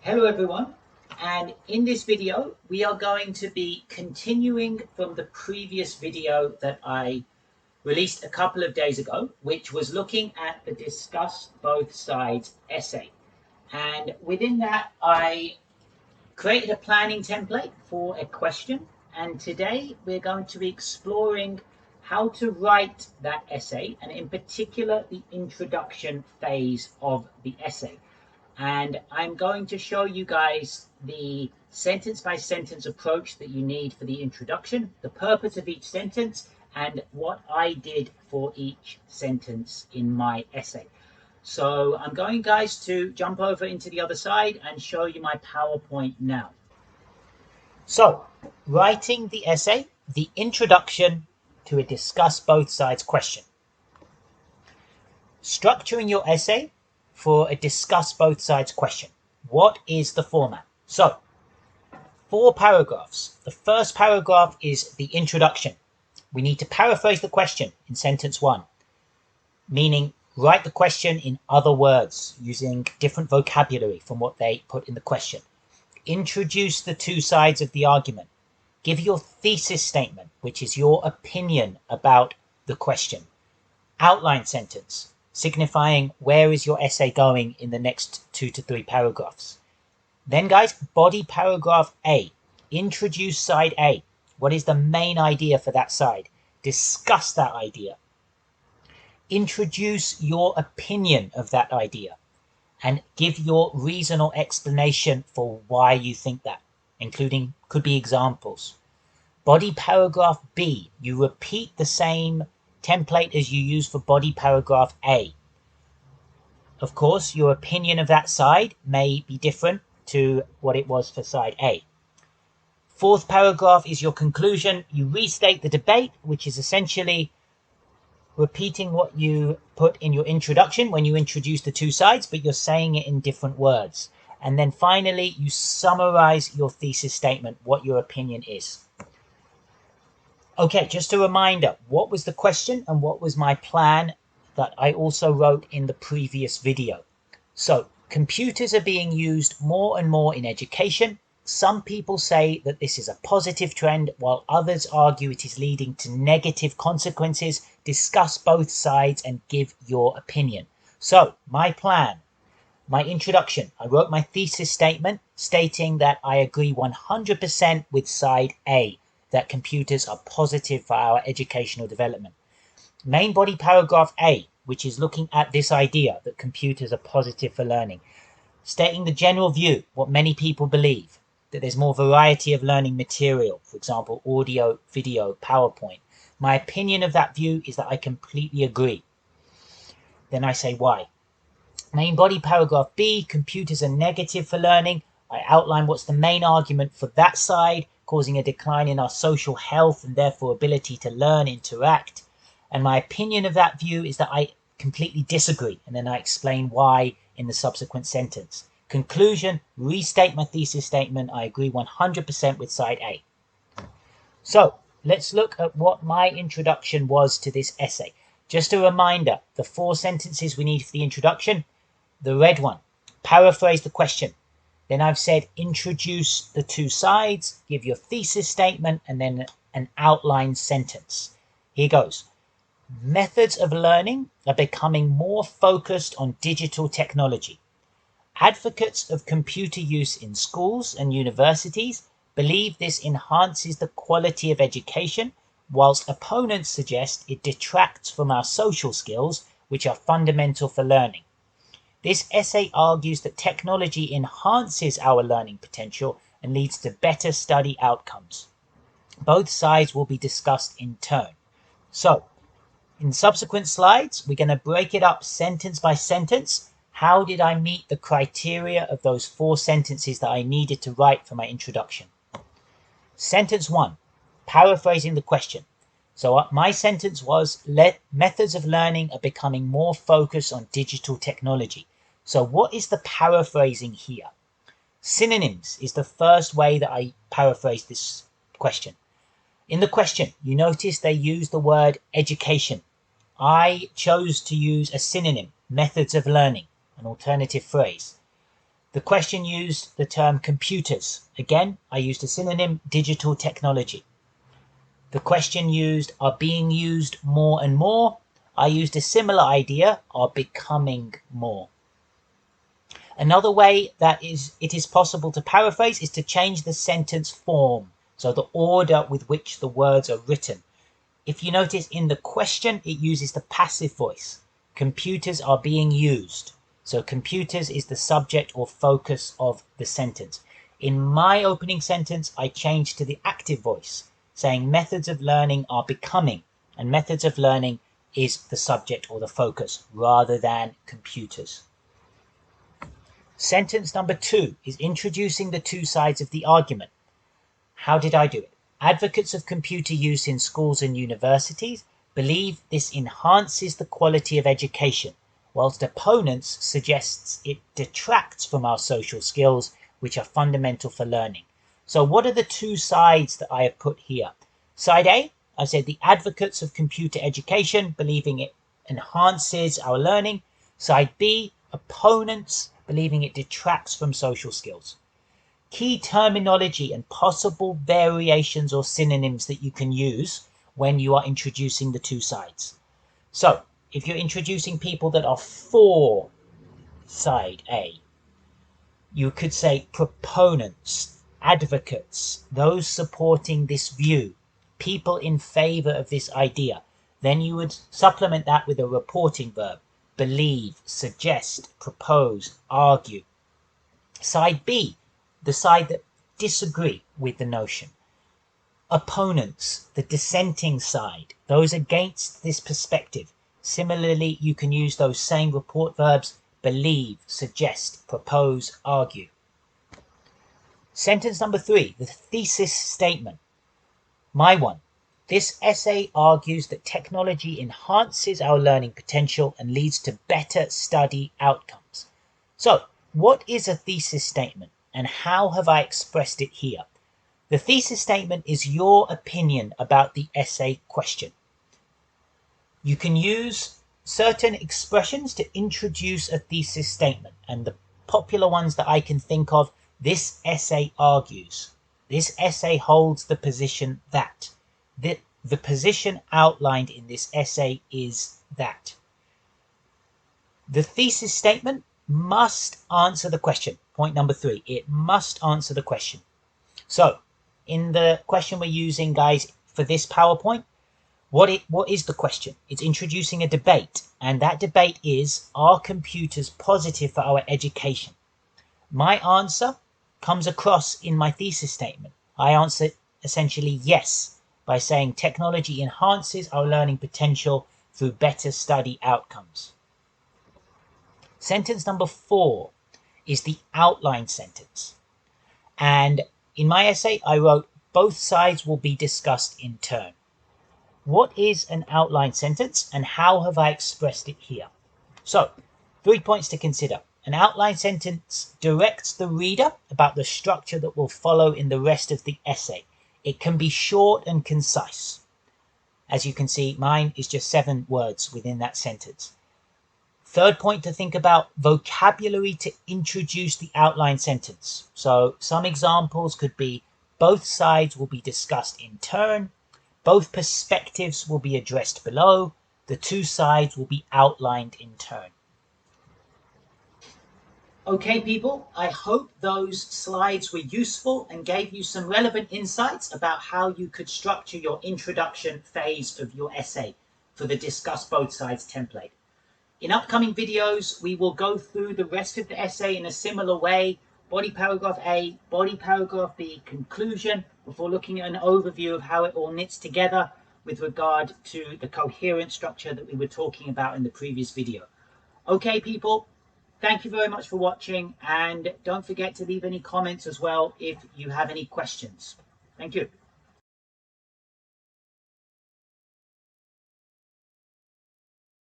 Hello everyone, and in this video we are going to be continuing from the previous video that I released a couple of days ago, which was looking at the discuss both sides essay. And within that I created a planning template for a question, and today we're going to be exploring how to write that essay, and in particular the introduction phase of the essay. And I'm going to show you guys the sentence by sentence approach that you need for the introduction, the purpose of each sentence, and what I did for each sentence in my essay. So I'm going, guys, to jump over into the other side and show you my PowerPoint now. So, writing the essay, the introduction to a discuss both sides question. Structuring your essay for a discuss both sides question. What is the format? So, 4 paragraphs. The first paragraph is the introduction. We need to paraphrase the question in sentence 1, meaning write the question in other words using different vocabulary from what they put in the question. Introduce the 2 sides of the argument. Give your thesis statement, which is your opinion about the question. Outline sentence, signifying where is your essay going in the next 2 to 3 paragraphs. Then, guys, body paragraph A. Introduce side A. What is the main idea for that side? Discuss that idea. Introduce your opinion of that idea and give your reason or explanation for why you think that, including could be examples. Body paragraph B. You repeat the same template as you use for body paragraph A. Of course, your opinion of that side may be different to what it was for side A. 4th paragraph is your conclusion. You restate the debate, which is essentially repeating what you put in your introduction when you introduce the 2 sides, but you're saying it in different words. And then finally, you summarize your thesis statement, what your opinion is. Okay, just a reminder, what was the question and what was my plan that I also wrote in the previous video? So, computers are being used more and more in education. Some people say that this is a positive trend, while others argue it is leading to negative consequences. Discuss both sides and give your opinion. So, my plan, my introduction, I wrote my thesis statement stating that I agree 100% with side A, that computers are positive for our educational development. Main body paragraph A, which is looking at this idea that computers are positive for learning, stating the general view, what many people believe, that there's more variety of learning material, for example, audio, video, PowerPoint. My opinion of that view is that I completely agree. Then I say why. Main body paragraph B, computers are negative for learning. I outline what's the main argument for that side, causing a decline in our social health and therefore ability to learn, interact. And my opinion of that view is that I completely disagree. And then I explain why in the subsequent sentence. Conclusion, restate my thesis statement. I agree 100% with side A. So let's look at what my introduction was to this essay. Just a reminder, the 4 sentences we need for the introduction. The red one, paraphrase the question. Then I've said introduce the 2 sides, give your thesis statement, and then an outline sentence. Here goes. Methods of learning are becoming more focused on digital technology. Advocates of computer use in schools and universities believe this enhances the quality of education, whilst opponents suggest it detracts from our social skills, which are fundamental for learning. This essay argues that technology enhances our learning potential and leads to better study outcomes. Both sides will be discussed in turn. So, in subsequent slides, we're going to break it up sentence by sentence. How did I meet the criteria of those 4 sentences that I needed to write for my introduction? Sentence 1, paraphrasing the question. So my sentence was, methods of learning are becoming more focused on digital technology. So what is the paraphrasing here? Synonyms is the first way that I paraphrase this question. In the question, you notice they use the word education. I chose to use a synonym, methods of learning, an alternative phrase. The question used the term computers. Again, I used a synonym, digital technology. The question used are being used more and more. I used a similar idea, are becoming more. Another way that it is possible to paraphrase is to change the sentence form, so the order with which the words are written. If you notice in the question, it uses the passive voice. Computers are being used. So computers is the subject or focus of the sentence. In my opening sentence, I changed to the active voice, saying methods of learning are becoming, and methods of learning is the subject or the focus rather than computers. Sentence number 2 is introducing the two sides of the argument. How did I do it? Advocates of computer use in schools and universities believe this enhances the quality of education, whilst opponents suggests it detracts from our social skills, which are fundamental for learning. So what are the two sides that I have put here? Side A, I said the advocates of computer education believing it enhances our learning. Side B, opponents believing it detracts from social skills. Key terminology and possible variations or synonyms that you can use when you are introducing the two sides. So, if you're introducing people that are for side A, you could say proponents, advocates, those supporting this view, people in favor of this idea. Then you would supplement that with a reporting verb. Believe, suggest, propose, argue. Side B, the side that disagree with the notion. Opponents, the dissenting side, those against this perspective. Similarly, you can use those same report verbs, believe, suggest, propose, argue. Sentence number 3, the thesis statement. My one. This essay argues that technology enhances our learning potential and leads to better study outcomes. So, what is a thesis statement and how have I expressed it here? The thesis statement is your opinion about the essay question. You can use certain expressions to introduce a thesis statement, and the popular ones that I can think of, this essay argues. This essay holds the position that. The position outlined in this essay is that. The thesis statement must answer the question. Point number 3, it must answer the question. So, in the question we're using, guys, for this PowerPoint, what is the question? It's introducing a debate, and that debate is, are computers positive for our education? My answer comes across in my thesis statement. I answer essentially yes, by saying technology enhances our learning potential through better study outcomes. Sentence number 4 is the outline sentence. And in my essay, I wrote, both sides will be discussed in turn. What is an outline sentence and how have I expressed it here? So, 3 points to consider. An outline sentence directs the reader about the structure that will follow in the rest of the essay. It can be short and concise. As you can see, mine is just 7 words within that sentence. Third point to think about, vocabulary to introduce the outline sentence. So some examples could be, both sides will be discussed in turn, both perspectives will be addressed below, the two sides will be outlined in turn. Okay, people, I hope those slides were useful and gave you some relevant insights about how you could structure your introduction phase of your essay for the Discuss Both Sides template. In upcoming videos, we will go through the rest of the essay in a similar way. Body paragraph A, body paragraph B, conclusion, before looking at an overview of how it all knits together with regard to the coherent structure that we were talking about in the previous video. Okay, people, thank you very much for watching, and don't forget to leave any comments as well if you have any questions. Thank you.